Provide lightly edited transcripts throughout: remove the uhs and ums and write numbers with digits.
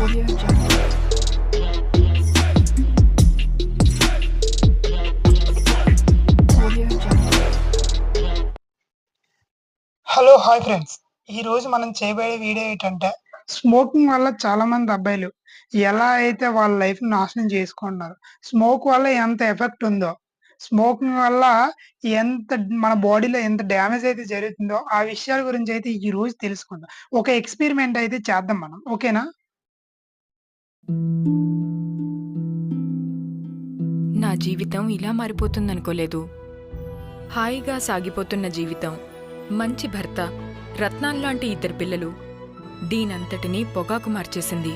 Audio Jungle. Audio Jungle. Hello hi friends. ఈరోజు మనం చేయబోయే వీడియో ఏంటంటే, స్మోకింగ్ వల్ల చాలామంది అబ్బాయిలు ఎలా అయితే వాళ్ళ లైఫ్‌ని నాశనం చేసుకుంటున్నారు. స్మోక్ వల్ల ఎంత ఎఫెక్ట్ ఉందో, స్మోకింగ్ వల్ల ఎంత మన బాడీలో ఎంత డ్యామేజ్ అయితే జరుగుతుందో, ఆ విషయాల గురించి అయితే ఈరోజు తెలుసుకుందాం. ఒక ఎక్స్‌పెరిమెంట్ అయితే చేద్దాం మనం. ఓకేనా? నా జీవితం ఇలా మారిపోతుందనుకోలేదు. హాయిగా సాగిపోతున్న జీవితం, మంచి భర్త, రత్నాల్లాంటి ఇద్దరు పిల్లలు, దీనంతటినీ పొగాకు మార్చేసింది.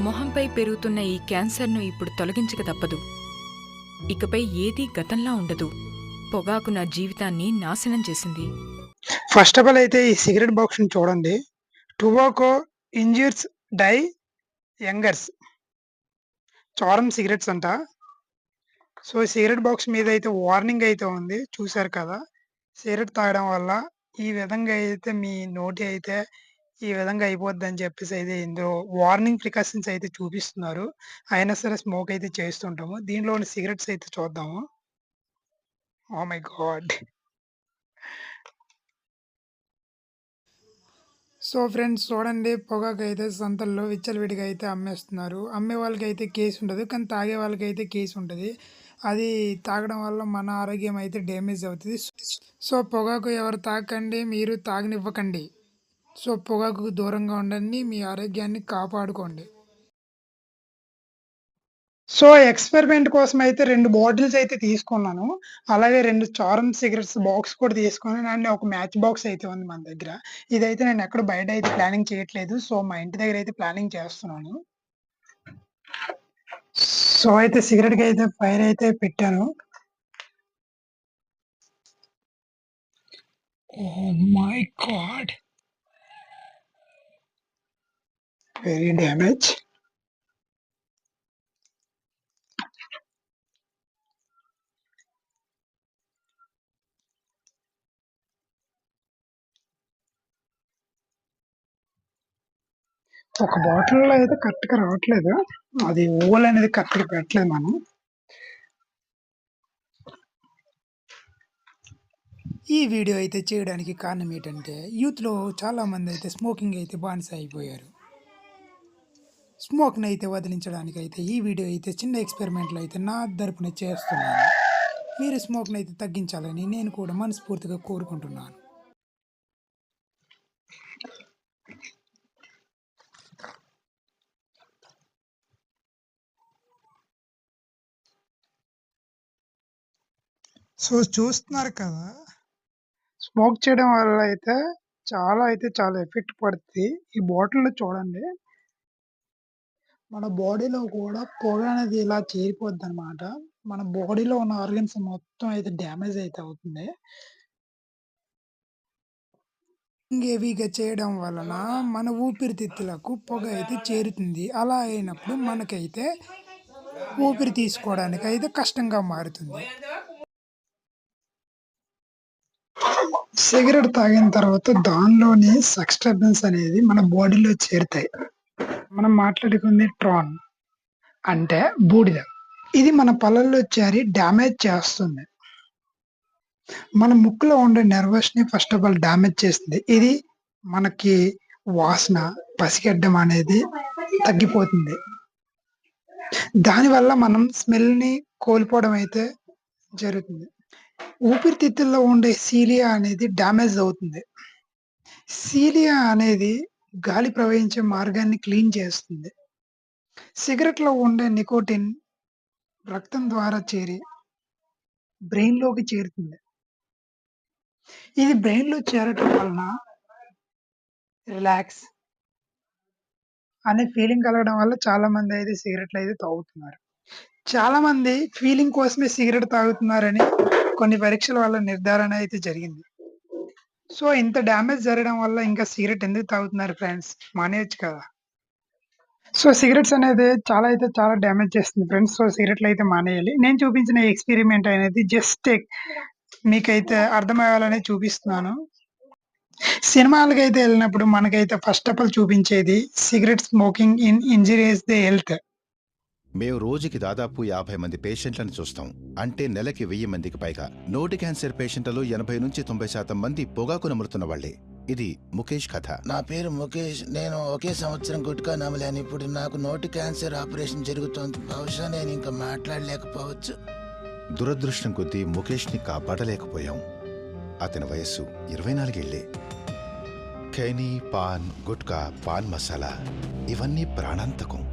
మొహంపై పెరుగుతున్న ఈ క్యాన్సర్ను ఇప్పుడు తొలగించక తప్పదు. ఇకపై ఏదీ గతంలా ఉండదు. పొగాకు నా జీవితాన్ని నాశనం చేసింది. ఫస్ట్ ఆఫ్ ఆల్ అయితే ఈ సిగరెట్ బాక్స్‌ని చూడండి. Tobacco injures die youngers. Charms cigarettes అంట. సో, సిగరెట్ బాక్స్ మీదయితే వార్నింగ్ అయితే ఉంది. చూసారు కదా! సిగరెట్ తాగడం వల్ల ఈ విధంగా అయితే మీ నోటి అయితే ఈ విధంగా అయిపోద్దని చెప్పేసి అయితే ఇందులో వార్నింగ్ ప్రికాషన్స్ అయితే చూపిస్తున్నారు. అయినా సరే స్మోక్ అయితే చేస్తుంటాము. దీంట్లోని సిగరెట్స్ అయితే చూద్దాము. Oh my God! So, friends చూడండి, పొగాకైతే సంతల్లో విచ్చలవిడిగా అయితే అమ్మేస్తున్నారు. అమ్మే వాళ్ళకైతే కేస్ ఉండదు. కానీ తాగే వాళ్ళకైతే కేస్ ఉంటది. అది తాగడం వల్ల మన ఆరోగ్యం అయితే డ్యామేజ్ అవుతది. సో, పొగాకు ఎవరు తాగకండి. మీరు తాగనివ్వకండి. సో, పొగాకుకు దూరంగా ఉండండి. మీ ఆరోగ్యాన్ని కాపాడుకోండి. సో, ఎక్స్‌పెరిమెంట్ కోసమయితే 2 బాటిల్స్ అయితే తీసుకున్నాను. అలాగే 2 చారమ్ సిగరెట్స్ బాక్స్ కూడా తీసుకున్నాను. అండ్ ఒక మ్యాచ్ బాక్స్ అయితే ఉంది మన దగ్గర. ఇదైతే నేనెక్కడ బయటయితే ప్లానింగ్ చేయట్లేదు. సో, మా ఇంటి దగ్గరైతే ప్లానింగ్ చేస్తున్నాను. సో, అయితే సిగరెట్‌కయితే ఫైర్ అయితే పెట్టాను. Oh my God! Very damage. ఒక బాటిల్‌లో అయితే కరెక్ట్‌గా రావట్లేదు. అది ఓవల్ అనేది కరెక్ట్‌గా పెట్టలేదు మనం. ఈ వీడియో అయితే చేయడానికి కారణం ఏంటంటే యూత్‌లో చాలామంది అయితే స్మోకింగ్ అయితే బానిస అయిపోయారు. స్మోక్‌ని అయితే వదిలించడానికి అయితే ఈ వీడియో అయితే చిన్న ఎక్స్పెరిమెంట్‌లో అయితే నా తరపున చేస్తున్నాను. మీరు స్మోక్‌ని అయితే తగ్గించాలని నేను కూడా మనస్ఫూర్తిగా కోరుకుంటున్నాను. సో, చూస్తున్నారు కదా! స్మోక్ చేయడం వల్ల అయితే చాలా ఎఫెక్ట్ పడుద్ది. ఈ బాటిల్‌లో చూడండి. మన బాడీలో కూడా పొగ అనేది ఇలా చేరిపోద్దనమాట. మన బాడీలో ఉన్న ఆర్గన్స్ మొత్తం అయితే డ్యామేజ్ అయితే అవుతుంది. హెవీగా చేయడం వలన మన ఊపిరితిత్తులకు పొగ అయితే చేరుతుంది. అలా అయినప్పుడు మనకైతే ఊపిరి తీసుకోవడానికి అయితే కష్టంగా మారుతుంది. సిగరెట్ తాగిన తర్వాత దానిలోని సబ్స్టెన్స్ అనేది మన బాడీలో చేరుతాయి. మనం మాట్లాడుకుంది ట్రాన్ అంటే బూడిద. ఇది మన పళ్ళల్లో చేరి డ్యామేజ్ చేస్తుంది. మన ముక్కులో ఉండే నెర్వస్‌ని ఫస్ట్ ఆఫ్ ఆల్ డ్యామేజ్ చేస్తుంది. ఇది మనకి వాసన, పసిగడ్డం అనేది తగ్గిపోతుంది. దానివల్ల మనం స్మెల్‌ని కోల్పోవడం అయితే జరుగుతుంది. ఊపిరితిత్తుల్లో ఉండే సీలియా అనేది డ్యామేజ్ అవుతుంది. సీలియా అనేది గాలి ప్రవహించే మార్గాన్ని క్లీన్ చేస్తుంది. సిగరెట్‌లో ఉండే నికోటిన్ రక్తం ద్వారా చేరి బ్రెయిన్‌లోకి చేరుతుంది. ఇది బ్రెయిన్‌లో చేరటం వలన రిలాక్స్ అనే ఫీలింగ్ కలగడం వల్ల చాలామంది అయితే సిగరెట్‌లయితే తాగుతున్నారు. చాలామంది ఫీలింగ్ కోసమే సిగరెట్ తాగుతున్నారని కొన్ని పరీక్షల వల్ల నిర్ధారణ అయితే జరిగింది. సో, ఇంత డ్యామేజ్ జరగడం వల్ల ఇంకా సిగరెట్ ఎందుకు తాగుతున్నారు ఫ్రెండ్స్? మానేయొచ్చు కదా! సో, సిగరెట్స్ అనేది చాలా డ్యామేజ్ చేస్తుంది ఫ్రెండ్స్. సో, సిగరెట్‌లయితే మానేయాలి. నేను చూపించిన ఎక్స్‌పెరిమెంట్ అనేది జస్ట్ మీకైతే అర్థమయ్యాలని చూపిస్తున్నాను. సినిమాలకైతే వెళ్ళినప్పుడు మనకైతే ఫస్ట్ ఆఫ్ ఆల్ చూపించేది cigarette smoking injuries the health. మేము రోజుకి దాదాపు 50 మంది పేషెంట్లను చూస్తాం. అంటే నెలకి 1000 మందికి పైగా. నోటి క్యాన్సర్ పేషెంట్లలో 80 నుంచి 90% మంది పొగాకు నములుతున్న వాళ్లే. ఇది ముఖేష్ కథ. నా పేరు ముఖేష్. నేను ఒకే సంవత్సరం గుట్కా నమలాను. ఇప్పుడు నాకు నోటి క్యాన్సర్ ఆపరేషన్ జరుగుతోంది. బహుశా నేను ఇంకా మాట్లాడలేకపోవచ్చు. దురదృష్టం కొద్దీ ముఖేష్ని కాపాడలేకపోయాం. అతని వయస్సు 24 ఏళ్లే. ఖైనీ, పాన్, గుట్కా, పాన్ మసాలా ఇవన్నీ ప్రాణాంతకం.